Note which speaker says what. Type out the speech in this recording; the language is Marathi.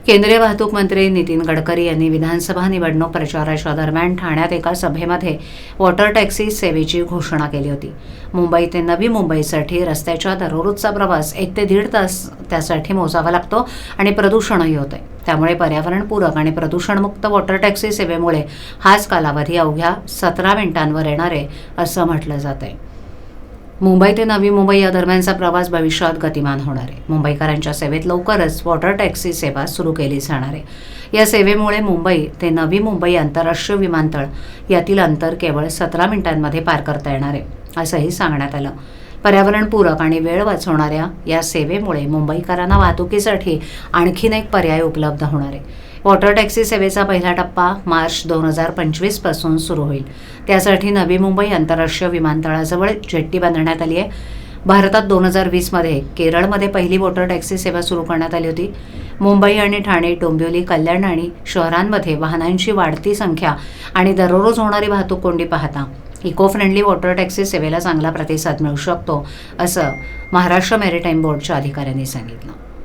Speaker 1: केंद्रीय वाहतूक मंत्री नितीन गडकरी यांनी विधानसभा निवडणूक प्रचाराच्या दरम्यान ठाण्यात एका सभेमध्ये वॉटर टॅक्सी सेवेची घोषणा केली होती. मुंबई ते नवी मुंबईसाठी रस्त्याच्या दररोजचा प्रवास 1 ते 1.5 तास त्यासाठी मोजावा लागतो आणि प्रदूषणही होते. त्यामुळे पर्यावरणपूरक आणि प्रदूषणमुक्त वॉटर टॅक्सी सेवेमुळे हाच कालावधी अवघ्या 17 मिनिटांवर येणार आहे असं म्हटलं जातंय. मुंबई ते नवी मुंबई या दरम्यानचा प्रवास भविष्यात गतिमान होणार आहे. मुंबईकरांच्या सेवेत लवकरच वॉटर टॅक्सी सेवा सुरू केली जाणार आहे. या सेवेमुळे मुंबई ते नवी मुंबई आंतरराष्ट्रीय विमानतळ यातील अंतर केवळ 17 मिनिटांमध्ये पार करता येणार आहे असंही सांगण्यात आलं. पर्यावरणपूरक आणि वेळ वाचवणाऱ्या या सेवेमुळे मुंबईकरांना वाहतुकीसाठी आणखीन एक पर्याय उपलब्ध होणार आहे. वॉटर टॅक्सी सेवेचा पहिला टप्पा मार्च 2025 पासून सुरू होईल. त्यासाठी नवी मुंबई आंतरराष्ट्रीय विमानतळाजवळ जेट्टी बांधण्यात आली आहे. भारतात 2020 मध्ये केरळमध्ये पहिली वॉटर टॅक्सी सेवा सुरू करण्यात आली होती. मुंबई आणि ठाणे, डोंबिवली, कल्याण आणि शहरांमध्ये वाहनांची वाढती संख्या आणि दररोज होणारी वाहतूक कोंडी पाहता इको फ्रेंडली वॉटर टॅक्सी सेवेला चांगला प्रतिसाद मिळू शकतो असं महाराष्ट्र मॅरिटाईम बोर्डच्या अधिकाऱ्यांनी सांगितलं.